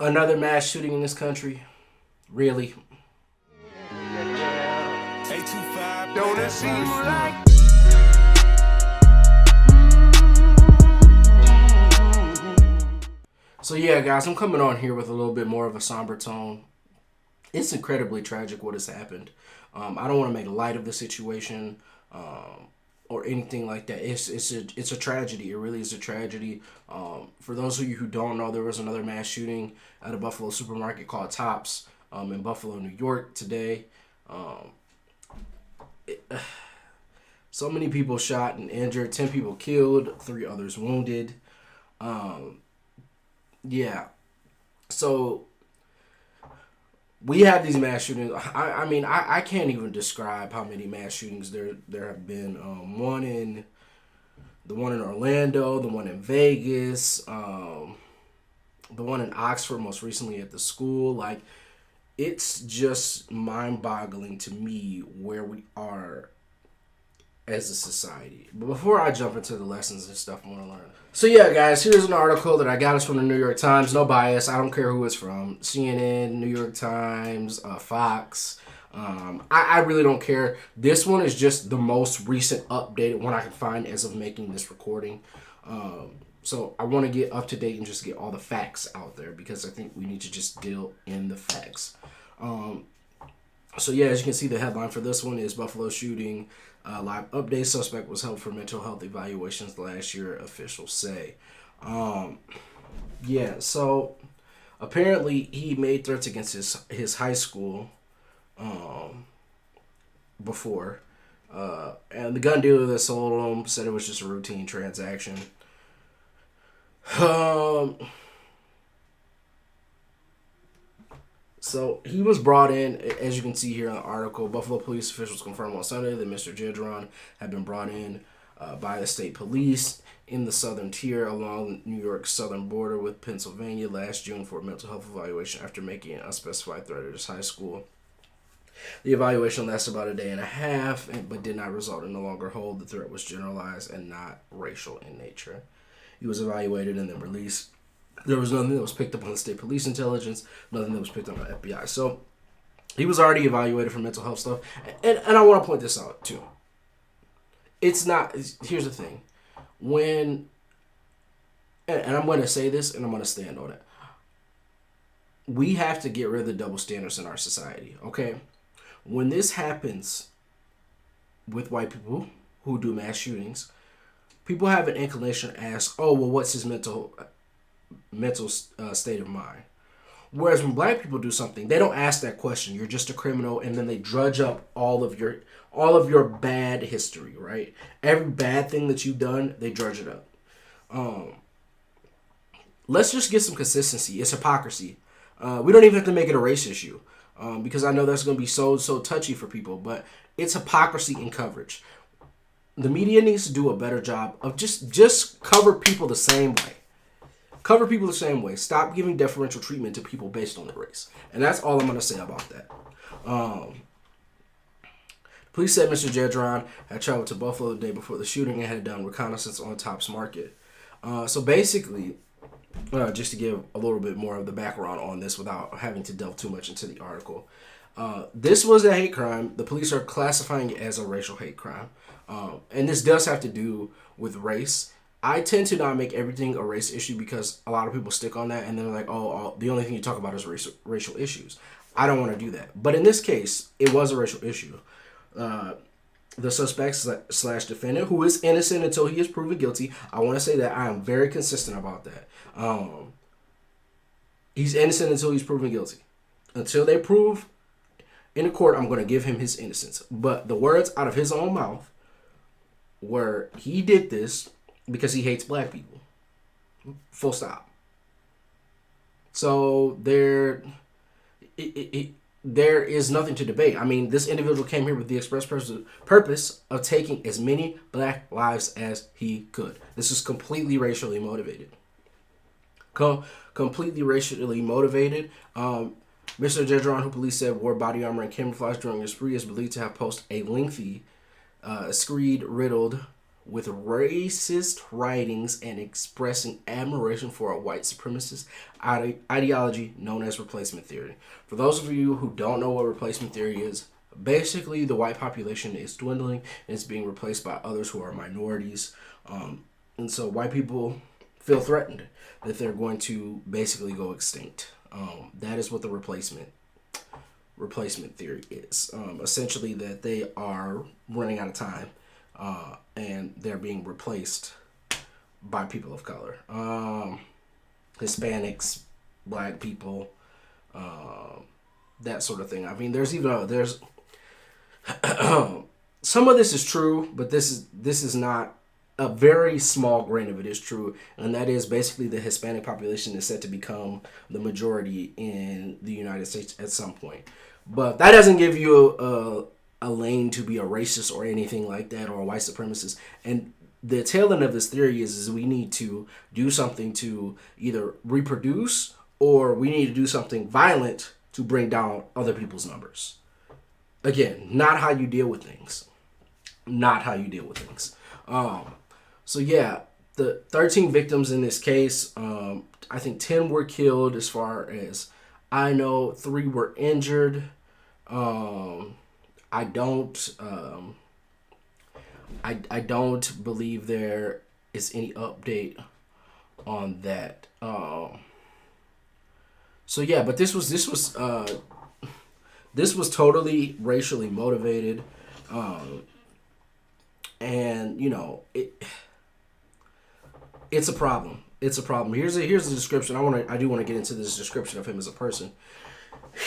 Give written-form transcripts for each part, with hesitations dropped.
Another mass shooting in this country? Really? Don't it seem like So yeah, guys, I'm coming on here with a little bit more of a somber tone. It's incredibly tragic what has happened. I don't want to make light of the situation or anything like that. It's a tragedy. It really is a tragedy. For those of you who don't know, there was another mass shooting at a Buffalo supermarket called Tops in Buffalo, New York today. So many people shot and injured. 10 people killed. 3 others wounded. Yeah. So we have these mass shootings. I mean, I can't even describe how many mass shootings there have been. The one in Orlando, the one in Vegas, the one in Oxford most recently at the school. Like, it's just mind-boggling to me where we are as a society. But before I jump into the lessons and stuff I want to learn. So yeah, guys, here's an article that I got. It's from the New York Times. No bias. I don't care who it's from. CNN, New York Times, Fox. I really don't care. This one is just the most recent updated one I can find as of making this recording. So I want to get up to date and just get all the facts out there because I think we need to just deal in the facts. So yeah, as you can see, the headline for this one is Buffalo shooting. Live update: suspect was held for mental health evaluations last year, officials say. Yeah, so apparently he made threats against his high school before. And the gun dealer that sold him said it was just a routine transaction. So he was brought in, as you can see here in the article. Buffalo police officials confirmed on Sunday that Mr. Jedron had been brought in by the state police in the southern tier along New York's southern border with Pennsylvania last June for a mental health evaluation after making an unspecified threat at his high school. The evaluation lasted about a day and a half, but did not result in a longer hold. The threat was generalized and not racial in nature. He was evaluated and then released. There was nothing that was picked up on the state police intelligence, nothing that was picked up on the FBI. So he was already evaluated for mental health stuff. And I want to point this out, too. It's not, here's the thing. And I'm going to say this and I'm going to stand on it. We have to get rid of the double standards in our society, okay? When this happens with white people who do mass shootings, people have an inclination to ask, oh, well, what's his mental state of mind? Whereas when black people do something, they don't ask that question. You're just a criminal, and then they drudge up all of your bad history, right? Every bad thing that you've done, they drudge it up. Let's just get some consistency. It's hypocrisy. We don't even have to make it a race issue, because I know that's going to be so touchy for people, but it's hypocrisy in coverage. The media needs to do a better job of just cover people the same way. Cover people the same way. Stop giving deferential treatment to people based on their race. And that's all I'm going to say about that. Police said Mr. Jedron had traveled to Buffalo the day before the shooting and had done reconnaissance on Tops Market. So basically, just to give a little bit more of the background on this without having to delve too much into the article. This was a hate crime. The police are classifying it as a racial hate crime. And this does have to do with race. I tend to not make everything a race issue because a lot of people stick on that and they're like, oh, the only thing you talk about is racial issues. I don't want to do that. But in this case, it was a racial issue. The suspect slash defendant, who is innocent until he is proven guilty, I want to say that I am very consistent about that. He's innocent until he's proven guilty. Until they prove in a court, I'm going to give him his innocence. But the words out of his own mouth were, he did this because he hates black people. Full stop. So there is nothing to debate. I mean, this individual came here with the express purpose of taking as many black lives as he could. This is completely racially motivated. Completely racially motivated. Mr. Jedron, who police said wore body armor and camouflage during his spree, is believed to have posted a lengthy, screed-riddled with racist writings and expressing admiration for a white supremacist ideology known as replacement theory. For those of you who don't know what replacement theory is, basically the white population is dwindling and it's being replaced by others who are minorities. And so white people feel threatened that they're going to basically go extinct. That is what the replacement theory is. Essentially that they are running out of time and they're being replaced by people of color. Hispanics, black people, that sort of thing. I mean, there's some of this is true, but this is not. A very small grain of it is true, and that is basically the Hispanic population is set to become the majority in the United States at some point. But that doesn't give you a lane to be a racist or anything like that or a white supremacist. And the tail end of this theory is we need to do something to either reproduce or we need to do something violent to bring down other people's numbers. Again, not how you deal with things. Not how you deal with things. So yeah, the 13 victims in this case, I think 10 were killed as far as I know, 3 were injured. I don't believe there is any update on that. So yeah, but this was totally racially motivated. And you know, it's a problem. It's a problem. Here's the description. I do want to get into this description of him as a person.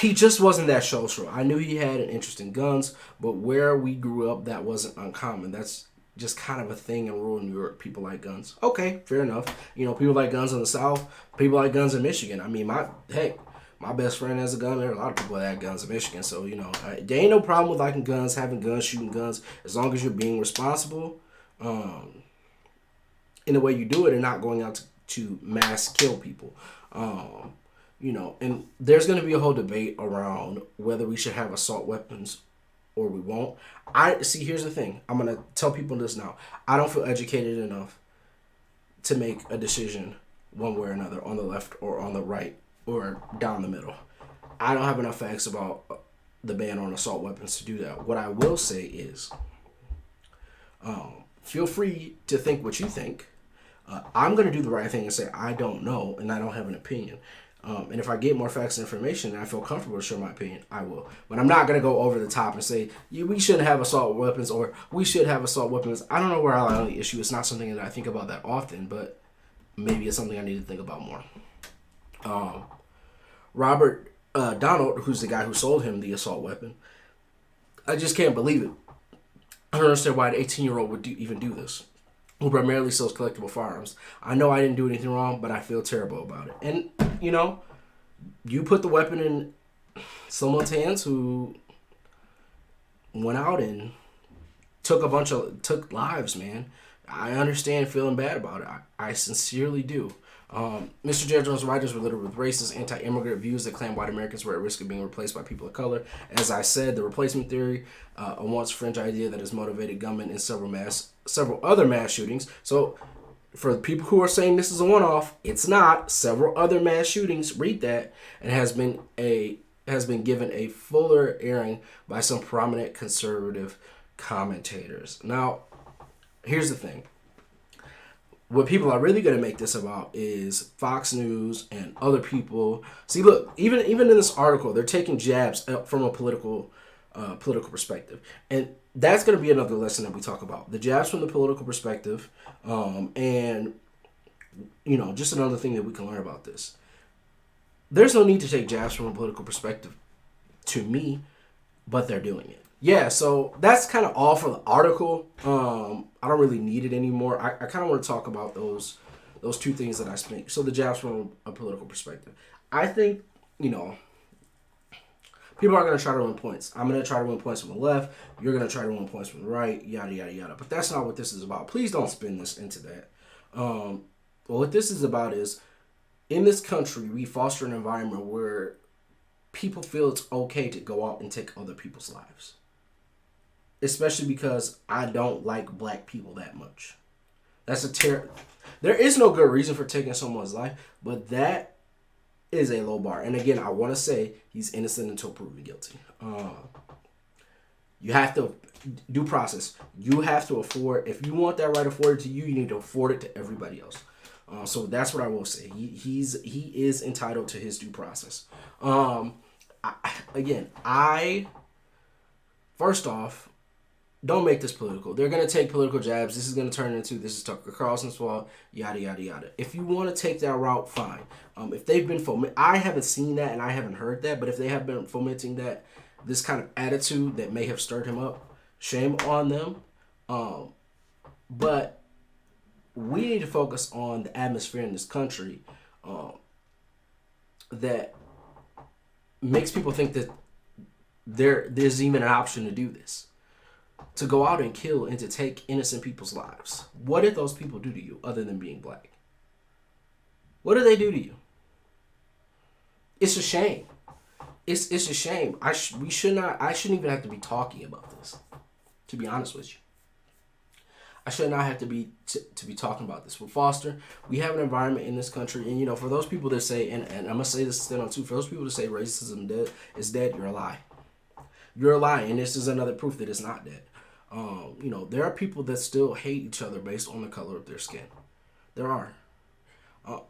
He just wasn't that social. I knew he had an interest in guns, but where we grew up, that wasn't uncommon. That's just kind of a thing in rural New York. People like guns. Okay, fair enough. You know, people like guns in the South. People like guns in Michigan. I mean, my best friend has a gun. There are a lot of people that have guns in Michigan. So, you know, there ain't no problem with liking guns, having guns, shooting guns, as long as you're being responsible in the way you do it and not going out to mass kill people. You know, and there's going to be a whole debate around whether we should have assault weapons or we won't. Here's the thing. I'm going to tell people this now. I don't feel educated enough to make a decision one way or another, on the left or on the right or down the middle. I don't have enough facts about the ban on assault weapons to do that. What I will say is, feel free to think what you think. I'm going to do the right thing and say, I don't know, and I don't have an opinion. And if I get more facts and information and I feel comfortable to share my opinion, I will. But I'm not going to go over the top and say, we shouldn't have assault weapons or we should have assault weapons. I don't know where I lie on the issue. It's not something that I think about that often, but maybe it's something I need to think about more. Robert Donald, who's the guy who sold him the assault weapon, I just can't believe it. I don't understand why an 18-year-old would even do this, who primarily sells collectible firearms. I know I didn't do anything wrong, but I feel terrible about it. And, you know, you put the weapon in someone's hands who went out and took lives, man. I understand feeling bad about it. I sincerely do. Mr. Jedron's writers were littered with racist, anti-immigrant views that claim white Americans were at risk of being replaced by people of color. As I said, the replacement theory, a once fringe idea that has motivated gunmen in several other mass shootings. So, for the people who are saying this is a one-off, it's not. Several other mass shootings, read that, and has been given a fuller airing by some prominent conservative commentators. Now, here's the thing. What people are really going to make this about is Fox News and other people. See, look, even in this article, they're taking jabs from a political perspective. And that's going to be another lesson that we talk about. The jabs from the political perspective. And, you know, just another thing that we can learn about this. There's no need to take jabs from a political perspective to me, but they're doing it. Yeah, so that's kind of all for the article. I don't really need it anymore. I kind of want to talk about those two things that I speak. So the jabs from a political perspective. I think, you know, people are going to try to win points. I'm going to try to win points from the left. You're going to try to win points from the right, yada, yada, yada. But that's not what this is about. Please don't spin this into that. Well, what this is about is, in this country, we foster an environment where people feel it's okay to go out and take other people's lives. especially because I don't like black people that much. That's There is no good reason for taking someone's life, but that is a low bar. And again, I want to say he's innocent until proven guilty. You have to due process. You have to afford. If you want that right afforded to you, you need to afford it to everybody else. So that's what I will say. He is entitled to his due process. I first off, don't make this political. They're going to take political jabs. This is going to turn into, this is Tucker Carlson's fault, yada, yada, yada. If you want to take that route, fine. If they've been I haven't seen that and I haven't heard that, but if they have been fomenting this kind of attitude that may have stirred him up, shame on them. But we need to focus on the atmosphere in this country that makes people think that there's even an option to do this. To go out and kill and to take innocent people's lives. What did those people do to you other than being black? What did they do to you? It's a shame. It's a shame. I shouldn't even have to be talking about this, to be honest with you. I should not have to be talking about this. With Foster, we have an environment in this country, and for those people that say, and I'm gonna say this still on too, for those people that say racism is dead, you're a lie. You're a lie, and this is another proof that it's not dead. There are people that still hate each other based on the color of their skin. There are,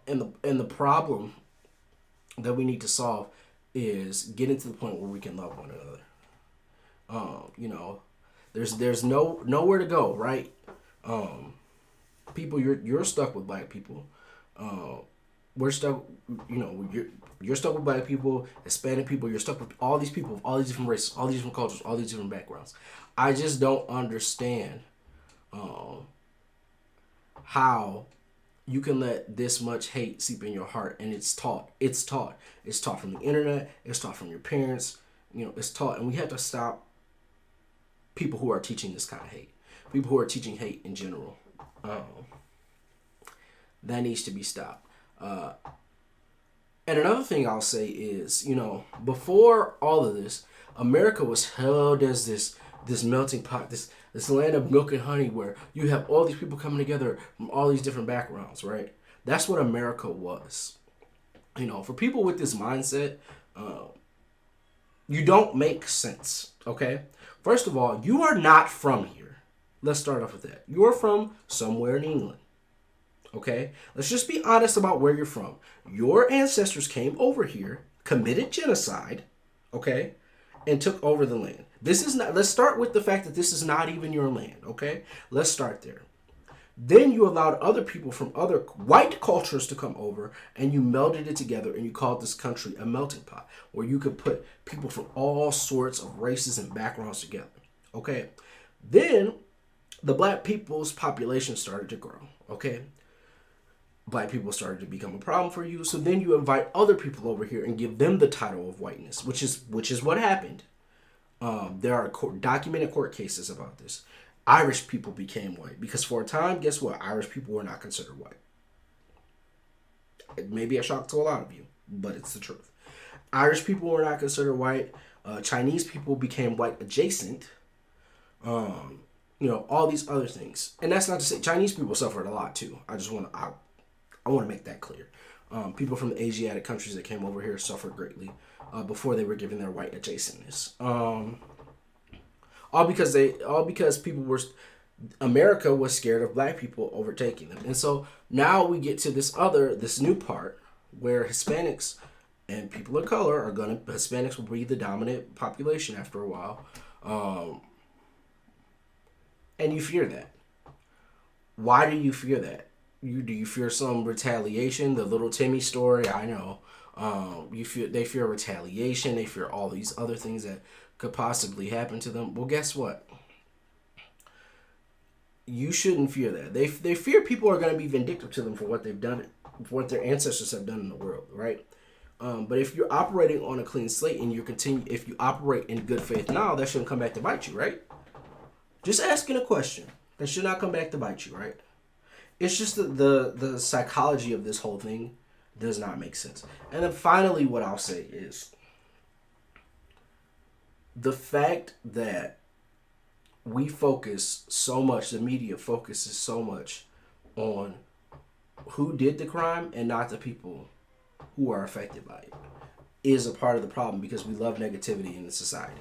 and the problem that we need to solve is getting to the point where we can love one another. There's nowhere to go, right? People, you're stuck with black people. We're stuck. You're stuck with black people, Hispanic people. You're stuck with all these people of all these different races, all these different cultures, all these different backgrounds. I just don't understand how you can let this much hate seep in your heart, and it's taught. It's taught from the internet. It's taught from your parents. It's taught, and we have to stop people who are teaching this kind of hate. People who are teaching hate in general. That needs to be stopped. And another thing I'll say is, before all of this, America was held as this melting pot, this land of milk and honey, where you have all these people coming together from all these different backgrounds, right? That's what America was. For people with this mindset, you don't make sense, okay? First of all, you are not from here. Let's start off with that. You're from somewhere in England. Okay? Let's just be honest about where you're from. Your ancestors came over here, committed genocide, okay, and took over the land. Let's start with the fact that this is not even your land, okay? Let's start there. Then you allowed other people from other white cultures to come over, and you melded it together, and you called this country a melting pot, where you could put people from all sorts of races and backgrounds together, okay? Then the black people's population started to grow, okay? Black people started to become a problem for you, so then you invite other people over here and give them the title of whiteness, which is what happened. There are documented court cases about this. Irish people became white because for a time, guess what? Irish people were not considered white. It may be a shock to a lot of you, but it's the truth. Irish people were not considered white. Chinese people became white adjacent. All these other things, and that's not to say Chinese people suffered a lot too. I want to make that clear. People from the Asiatic countries that came over here suffered greatly before they were given their white adjacentness. All because America was scared of black people overtaking them. And so now we get to this new part where Hispanics and people of color Hispanics will be the dominant population after a while. And you fear that. Why do you fear that? Do you fear some retaliation? The little Timmy story, I know. They fear retaliation. They fear all these other things that could possibly happen to them. Well, guess what? You shouldn't fear that. They fear people are going to be vindictive to them for what they've done, for what their ancestors have done in the world, right? But if you're operating on a clean slate and if you operate in good faith now, that shouldn't come back to bite you, right? Just asking a question. That should not come back to bite you, right? It's just the psychology of this whole thing does not make sense. And then finally, what I'll say is the fact that we focus so much, the media focuses so much on who did the crime and not the people who are affected by it, is a part of the problem because we love negativity in the society.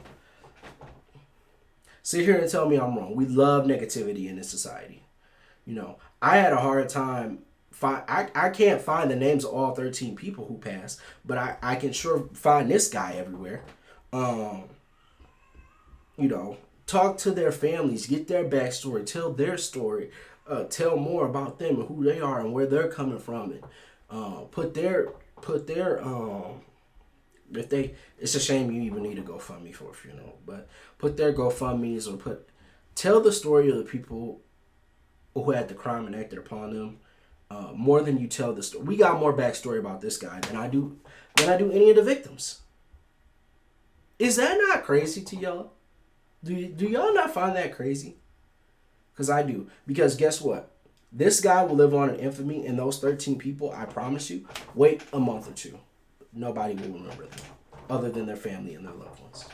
Sit here and tell me I'm wrong. We love negativity in this society. You know, I had a hard time. I can't find the names of all 13 people who passed, but I can sure find this guy everywhere. You know, talk to their families, get their backstory, tell their story, tell more about them and who they are and where they're coming from, and put their if they, it's a shame you even need a GoFundMe for a funeral, but put their GoFundMe's or tell the story of the people who had the crime enacted upon them. More than you tell the story. We got more backstory about this guy than I do any of the victims. Is that not crazy to y'all? Do y'all not find that crazy? Because I do. Because guess what? This guy will live on in infamy, and those 13 people, I promise you, wait a month or two. Nobody will remember them other than their family and their loved ones.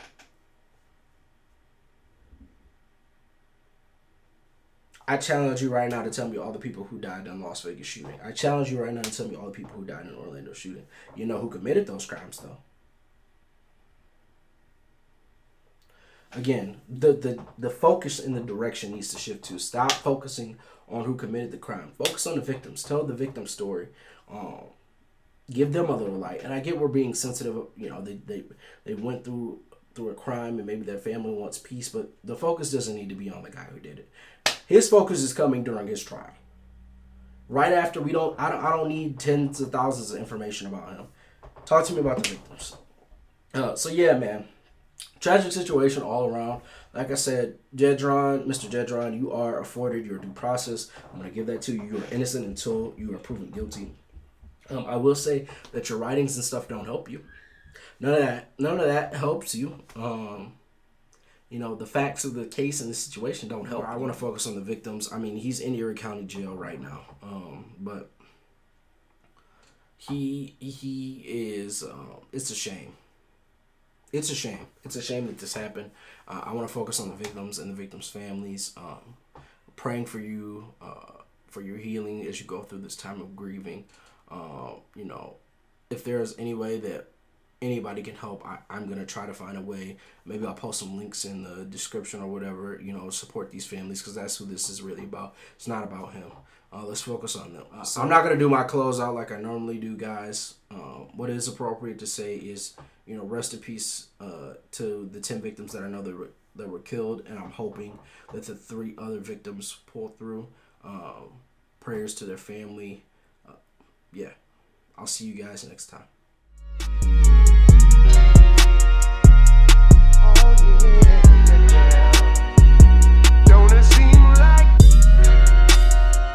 I challenge you right now to tell me all the people who died in Las Vegas shooting. I challenge you right now to tell me all the people who died in Orlando shooting. You know who committed those crimes, though. Again, the focus and the direction needs to shift to stop focusing on who committed the crime. Focus on the victims. Tell the victim story. Give them a little light. And I get we're being sensitive. You know, they went through a crime and maybe their family wants peace, but the focus doesn't need to be on the guy who did it. His focus is coming during his trial. Right after, I don't need tens of thousands of information about him. Talk to me about the victims. So yeah, man. Tragic situation all around. Like I said, Mr. Jedron, you are afforded your due process. I'm going to give that to you. You are innocent until you are proven guilty. I will say that your writings and stuff don't help you. None of that helps you. You know, the facts of the case and the situation don't help. I want to focus on the victims. I mean, he's in Erie County Jail right now. But he is, it's a shame. It's a shame. It's a shame that this happened. I want to focus on the victims and the victims' families. Praying for you, for your healing as you go through this time of grieving. You know, if there's any way that anybody can help, I'm going to try to find a way. Maybe I'll post some links in the description or whatever, you know, support these families because that's who this is really about. It's not about him. Let's focus on them. So I'm not going to do my closeout like I normally do, guys. What is appropriate to say is, you know, rest in peace to the 10 victims that I know that were killed, and I'm hoping that the 3 other victims pull through. Prayers to their family. Yeah, I'll see you guys next time.